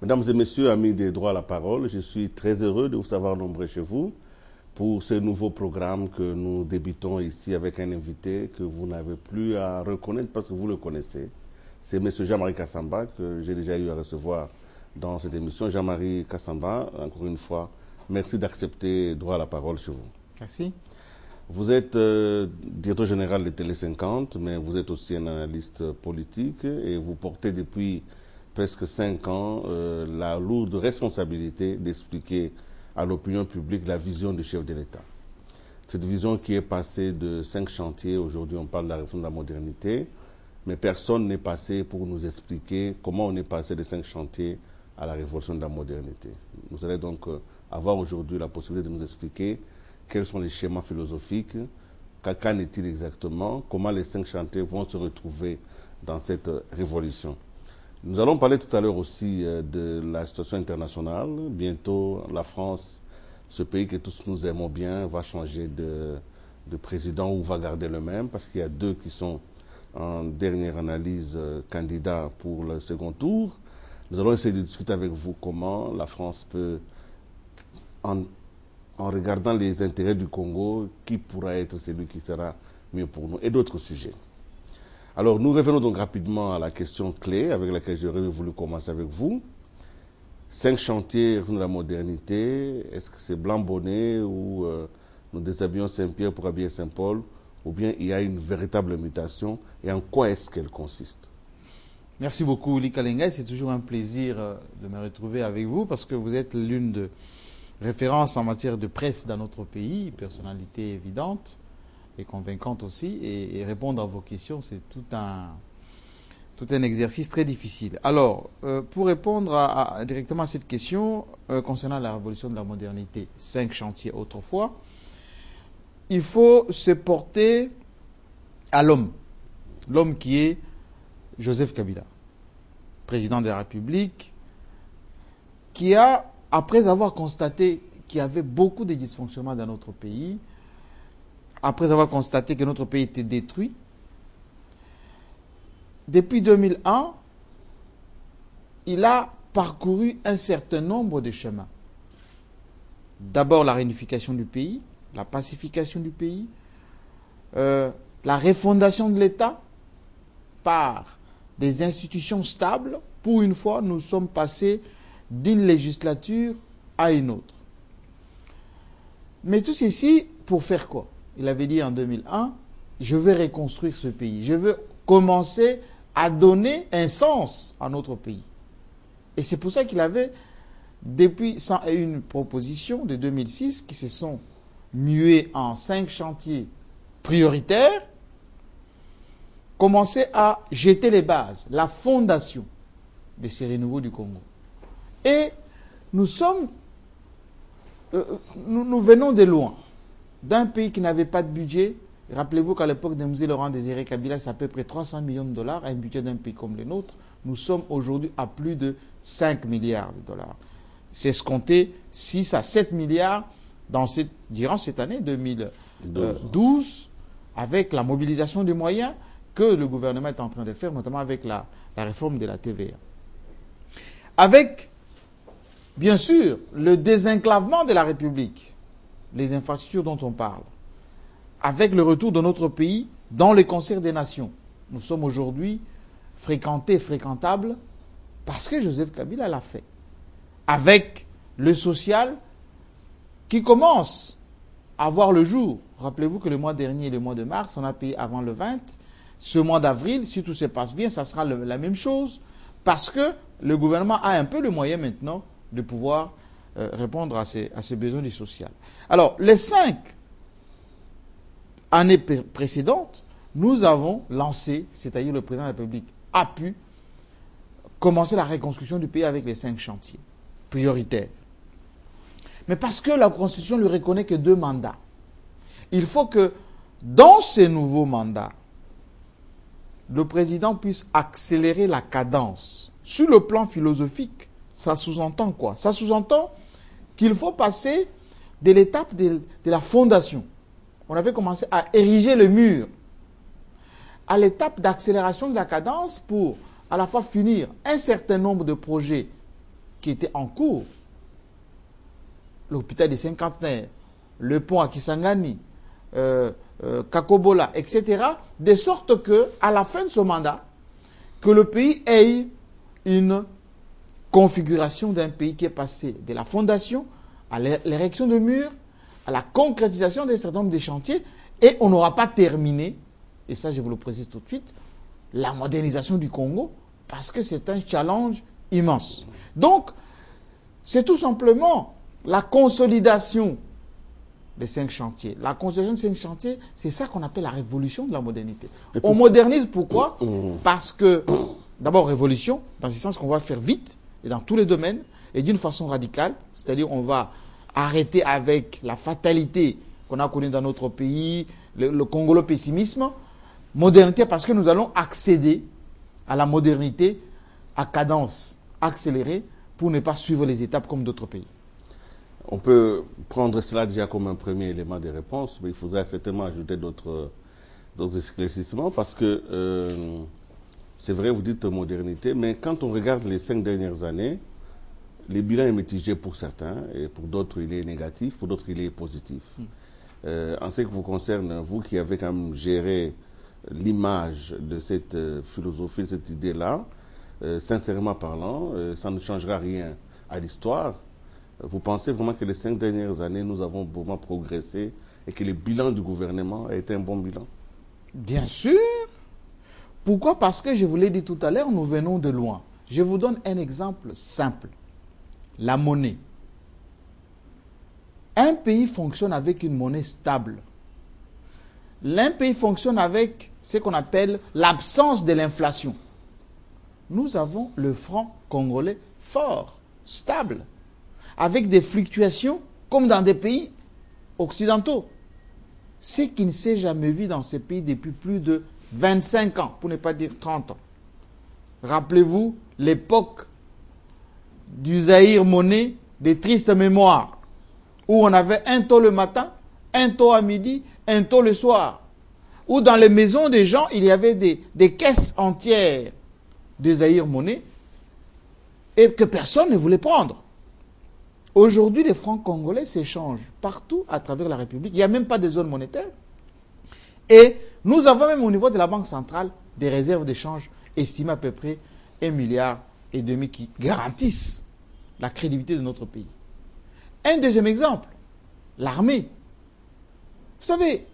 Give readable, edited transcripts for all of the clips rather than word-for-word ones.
Mesdames et messieurs, amis des droits à la parole, je suis très heureux de vous avoir nombreux chez vous pour ce nouveau programme que nous débutons ici avec un invité que vous n'avez plus à reconnaître parce que vous le connaissez. C'est M. Jean-Marie Kassamba que j'ai déjà eu à recevoir dans cette émission. Jean-Marie Kassamba, encore une fois, merci d'accepter droit à la parole chez vous. Merci. Vous êtes directeur général de Télé 50, mais vous êtes aussi un analyste politique et vous portez depuis presque 5 ans la lourde responsabilité d'expliquer à l'opinion publique la vision du chef de l'État. Cette vision qui est passée de 5 chantiers, aujourd'hui on parle de la réforme de la modernité, mais personne n'est passé pour nous expliquer comment on est passé de 5 chantiers à la révolution de la modernité. Vous allez donc avoir aujourd'hui la possibilité de nous expliquer quels sont les schémas philosophiques, qu'en est-il exactement, comment les 5 chantiers vont se retrouver dans cette révolution. Nous allons parler tout à l'heure aussi de la situation internationale. Bientôt, la France, ce pays que tous nous aimons bien, va changer de président ou va garder le même, parce qu'il y a 2 qui sont en dernière analyse candidats pour le second tour. Nous allons essayer de discuter avec vous comment la France peut, en regardant les intérêts du Congo, qui pourra être celui qui sera mieux pour nous, et d'autres sujets. Alors, nous revenons donc rapidement à la question clé avec laquelle j'aurais voulu commencer avec vous. 5 chantiers de la modernité, est-ce que c'est blanc-bonnet ou nous déshabillons Saint-Pierre pour habiller Saint-Paul, ou bien il y a une véritable mutation, et en quoi est-ce qu'elle consiste? Merci beaucoup, Lika Lengai. C'est toujours un plaisir de me retrouver avec vous parce que vous êtes l'une de références en matière de presse dans notre pays, personnalité évidente et convaincante aussi, et répondre à vos questions, c'est tout un exercice très difficile. Alors, pour répondre directement à cette question, concernant la révolution de la modernité, 5 chantiers autrefois, il faut se porter à l'homme qui est Joseph Kabila, président de la République, qui a, après avoir constaté qu'il y avait beaucoup de dysfonctionnements dans notre pays, après avoir constaté que notre pays était détruit, depuis 2001, il a parcouru un certain nombre de chemins. D'abord la réunification du pays, la pacification du pays, la refondation de l'État par des institutions stables. Pour une fois, nous sommes passés d'une législature à une autre. Mais tout ceci, pour faire quoi? Il avait dit en 2001, je vais reconstruire ce pays. Je veux commencer à donner un sens à notre pays. Et c'est pour ça qu'il avait, depuis 101 propositions de 2006, qui se sont muées en 5 chantiers prioritaires, commencé à jeter les bases, la fondation de ces renouveaux du Congo. Et nous venons de loin, d'un pays qui n'avait pas de budget. Rappelez-vous qu'à l'époque de M. Laurent Désiré Kabila, c'est à peu près 300 millions de dollars, un budget d'un pays comme le nôtre. Nous sommes aujourd'hui à plus de 5 milliards de dollars. C'est escompté 6 à 7 milliards durant cette année 2012, avec la mobilisation des moyens que le gouvernement est en train de faire, notamment avec la réforme de la TVA. Avec, bien sûr, le désenclavement de la République, les infrastructures dont on parle, avec le retour de notre pays dans les concerts des nations. Nous sommes aujourd'hui fréquentables parce que Joseph Kabila l'a fait. Avec le social qui commence à voir le jour. Rappelez-vous que le mois dernier et le mois de mars, on a payé avant le 20. Ce mois d'avril, si tout se passe bien, ça sera la même chose parce que le gouvernement a un peu le moyen maintenant de pouvoir répondre à ces besoins du social. Alors, les 5 années précédentes, nous avons lancé, c'est-à-dire le président de la République a pu commencer la reconstruction du pays avec les 5 chantiers prioritaires. Mais parce que la Constitution ne lui reconnaît que 2 mandats, il faut que dans ces nouveaux mandats, le président puisse accélérer la cadence. Sur le plan philosophique, ça sous-entend quoi? Ça sous-entend qu'il faut passer de l'étape de la fondation. On avait commencé à ériger le mur, à l'étape d'accélération de la cadence pour à la fois finir un certain nombre de projets qui étaient en cours, l'hôpital des cinquantenaires, le pont à Kisangani, Kakobola, etc., de sorte que, à la fin de ce mandat, que le pays ait une configuration d'un pays qui est passé de la fondation à l'érection de murs, à la concrétisation d'un certain nombre de chantiers, et on n'aura pas terminé, et ça je vous le précise tout de suite, la modernisation du Congo, parce que c'est un challenge immense. Donc, c'est tout simplement la consolidation des 5 chantiers. La consolidation des 5 chantiers, c'est ça qu'on appelle la révolution de la modernité. On modernise pourquoi? Parce que, d'abord, révolution, dans le sens qu'on va faire vite, et dans tous les domaines, et d'une façon radicale, c'est-à-dire on va arrêter avec la fatalité qu'on a connue dans notre pays, le congolo-pessimisme. Modernité parce que nous allons accéder à la modernité à cadence accélérée pour ne pas suivre les étapes comme d'autres pays. On peut prendre cela déjà comme un premier élément de réponse, mais il faudrait certainement ajouter d'autres éclaircissements parce que c'est vrai, vous dites modernité, mais quand on regarde les 5 dernières années, le bilan est mitigé pour certains, et pour d'autres il est négatif, pour d'autres il est positif. En ce qui vous concerne, vous qui avez quand même géré l'image de cette philosophie, de cette idée-là, sincèrement parlant, ça ne changera rien à l'histoire. Vous pensez vraiment que les 5 dernières années, nous avons vraiment progressé et que le bilan du gouvernement a été un bon bilan? Bien sûr. Pourquoi? Parce que je vous l'ai dit tout à l'heure, nous venons de loin. Je vous donne un exemple simple. La monnaie. Un pays fonctionne avec une monnaie stable. Un pays fonctionne avec ce qu'on appelle l'absence de l'inflation. Nous avons le franc congolais fort, stable, avec des fluctuations comme dans des pays occidentaux. Ce qui ne s'est jamais vu dans ces pays depuis plus de 25 ans, pour ne pas dire 30 ans. Rappelez-vous l'époque du Zaïre monnaie des tristes mémoires, où on avait un taux le matin, un taux à midi, un taux le soir. Où dans les maisons des gens, il y avait des caisses entières de Zaïre monnaie et que personne ne voulait prendre. Aujourd'hui, les francs congolais s'échangent partout à travers la République. Il n'y a même pas de zone monétaire. Et nous avons même au niveau de la Banque centrale des réserves d'échange estimées à peu près 1,5 milliard qui garantissent la crédibilité de notre pays. Un deuxième exemple, l'armée. Vous savez,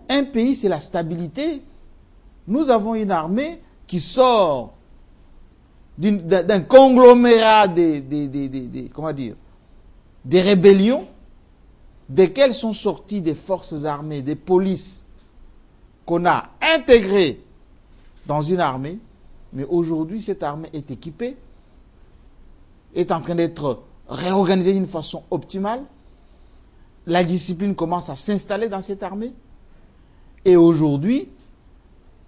un pays, c'est la stabilité. Nous avons une armée qui sort d'un conglomérat comment dire, des rébellions, desquelles sont sorties des forces armées, des polices qu'on a intégrées dans une armée. Mais aujourd'hui, cette armée est équipée, est en train d'être réorganisée d'une façon optimale. La discipline commence à s'installer dans cette armée. Et aujourd'hui,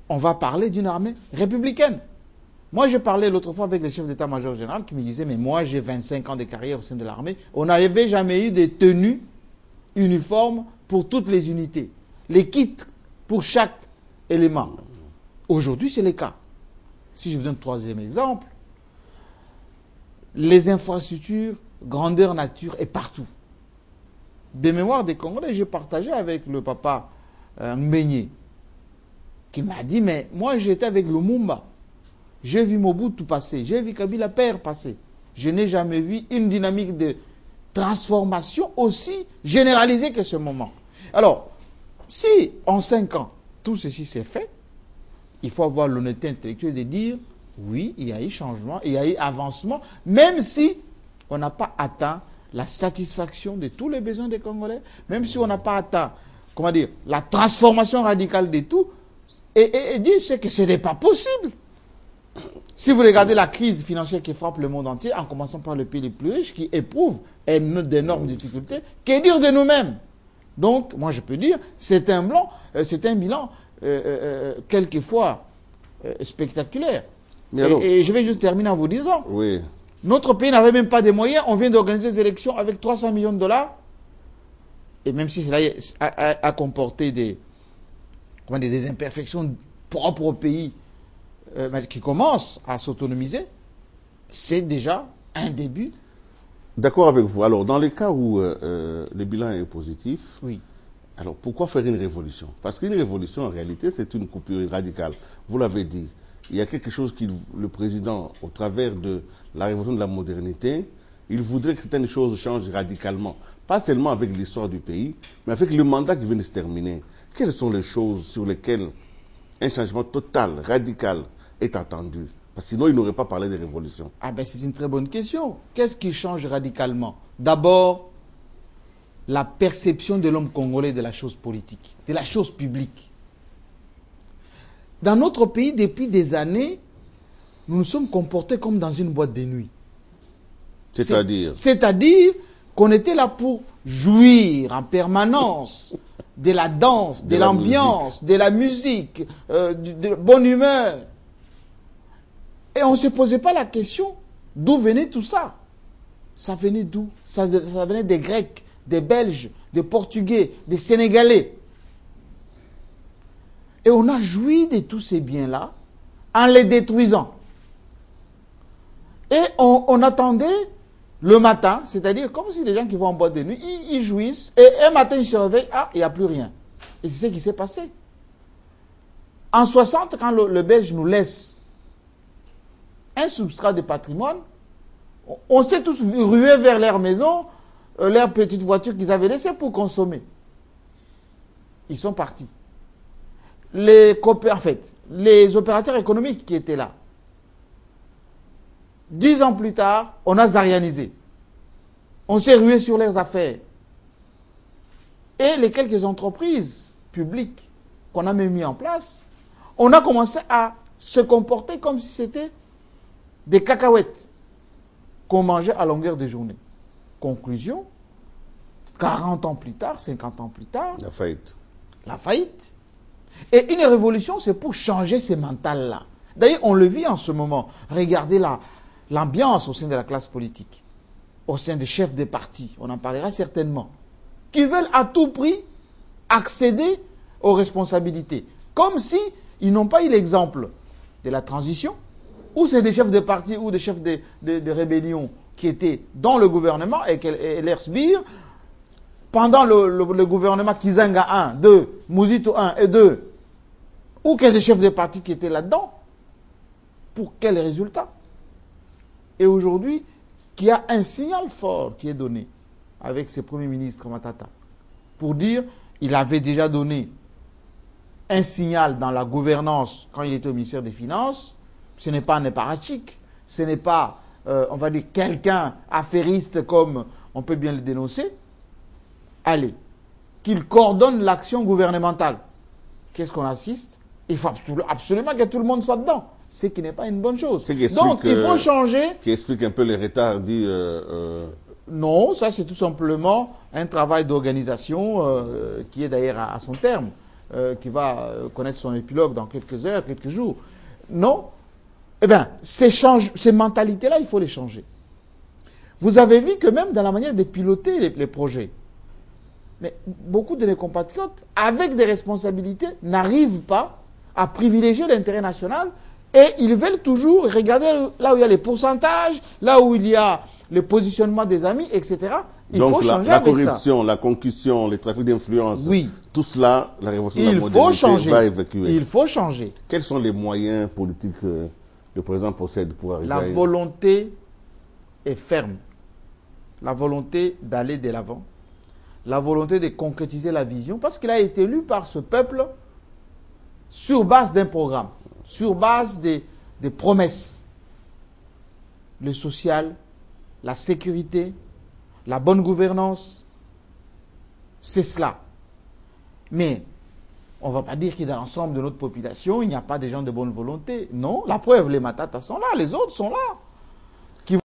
on va parler d'une armée républicaine. Moi, j'ai parlé l'autre fois avec le chef d'état-major général qui me disait, mais moi, j'ai 25 ans de carrière au sein de l'armée. On n'avait jamais eu de tenues uniformes pour toutes les unités. Les kits pour chaque élément. Aujourd'hui, c'est le cas. Si je vous donne un troisième exemple, les infrastructures, grandeur nature et partout. Des mémoires des Congolais, j'ai partagé avec le papa Mbenye, qui m'a dit, mais moi j'étais avec Lumumba, j'ai vu Mobutu passer, j'ai vu Kabila père passer. Je n'ai jamais vu une dynamique de transformation aussi généralisée que ce moment. Alors, si en 5 ans, tout ceci s'est fait, il faut avoir l'honnêteté intellectuelle de dire, oui, il y a eu changement, il y a eu avancement, même si on n'a pas atteint la satisfaction de tous les besoins des Congolais, même si on n'a pas atteint, comment dire, la transformation radicale de tout, et dire que ce n'est pas possible. Si vous regardez la crise financière qui frappe le monde entier, en commençant par le pays les plus riches, qui éprouvent d'énormes difficultés, que dire de nous-mêmes? Donc, moi je peux dire, c'est un bilan quelquefois spectaculaire. Et je vais juste terminer en vous disant, oui. Notre pays n'avait même pas de moyens, on vient d'organiser des élections avec 300 millions de dollars, et même si cela a comporté des imperfections propres au pays, qui commence à s'autonomiser, c'est déjà un début D'accord avec vous. Alors, dans les cas où le bilan est positif, Oui. alors pourquoi faire une révolution? Parce qu'une révolution, en réalité, c'est une coupure radicale. Vous l'avez dit. Il y a quelque chose que le président, au travers de la révolution de la modernité, il voudrait que certaines choses changent radicalement. Pas seulement avec l'histoire du pays, mais avec le mandat qui vient de se terminer. Quelles sont les choses sur lesquelles un changement total, radical, est attendu? Parce que sinon, il n'aurait pas parlé de révolution. Ah ben c'est une très bonne question. Qu'est-ce qui change radicalement? D'abord, la perception de l'homme congolais de la chose politique, de la chose publique. Dans notre pays, depuis des années, nous nous sommes comportés comme dans une boîte de nuit. C'est-à-dire? C'est-à-dire qu'on était là pour jouir en permanence de la danse, de l'ambiance, de la musique, de bonne humeur. Et on ne se posait pas la question d'où venait tout ça. Ça venait d'où? Ça venait des Grecs, des Belges, des Portugais, des Sénégalais. Et on a joui de tous ces biens-là en les détruisant. Et on attendait le matin, c'est-à-dire comme si les gens qui vont en boîte de nuit, ils jouissent, et un matin ils se réveillent, ah, il n'y a plus rien. Et c'est ce qui s'est passé. En 60, quand le Belge nous laisse un substrat de patrimoine, on s'est tous rués vers leur maison, leur petite voiture qu'ils avaient laissée pour consommer. Ils sont partis. Les opérateurs économiques qui étaient là, 10 ans plus tard, on a zarianisé. On s'est rué sur leurs affaires. Et les quelques entreprises publiques qu'on a même mis en place, on a commencé à se comporter comme si c'était des cacahuètes qu'on mangeait à longueur de journée. Conclusion, 40 ans plus tard, 50 ans plus tard, La faillite. La faillite. Et une révolution, c'est pour changer ces mentales-là. D'ailleurs, on le vit en ce moment. Regardez l'ambiance au sein de la classe politique, au sein des chefs des partis, on en parlera certainement, qui veulent à tout prix accéder aux responsabilités. Comme si ils n'ont pas eu l'exemple de la transition, où c'est des chefs de parti ou des chefs de rébellion qui étaient dans le gouvernement et leurs sbires, pendant le gouvernement Kizanga 1, 2, Mouzito 1 et 2, ou qu'il y a des chefs de parti qui étaient là-dedans. Pour quel résultat? Et aujourd'hui, qu'il y a un signal fort qui est donné avec ce premier ministre Matata, pour dire il avait déjà donné un signal dans la gouvernance quand il était au ministère des Finances. Ce n'est pas un apparatchik, ce n'est pas, on va dire, quelqu'un affairiste comme on peut bien le dénoncer. Allez, qu'il coordonne l'action gouvernementale. Qu'est-ce qu'on assiste? Il faut absolument que tout le monde soit dedans. Ce qui n'est pas une bonne chose. Donc, il faut changer. Qui explique un peu les retards dit. Non, ça c'est tout simplement un travail d'organisation qui est d'ailleurs à son terme, qui va connaître son épilogue dans quelques heures, quelques jours. Non. Eh bien, ces mentalités-là, il faut les changer. Vous avez vu que même dans la manière de piloter les projets, mais beaucoup de nos compatriotes, avec des responsabilités, n'arrivent pas à privilégier l'intérêt national et ils veulent toujours regarder là où il y a les pourcentages, là où il y a le positionnement des amis, etc. Il faut changer la avec ça. corruption, la concussion, les trafics d'influence, oui. Tout cela, la révolution de la modernité va évacuer. Il faut changer. Quels sont les moyens politiques que le président possède pour arriver La à... volonté est ferme. La volonté d'aller de l'avant. La volonté de concrétiser la vision, parce qu'il a été élu par ce peuple sur base d'un programme, sur base des promesses. Le social, la sécurité, la bonne gouvernance, c'est cela. Mais on ne va pas dire que dans l'ensemble de notre population, il n'y a pas de gens de bonne volonté. Non, la preuve, les Matatas sont là, les autres sont là.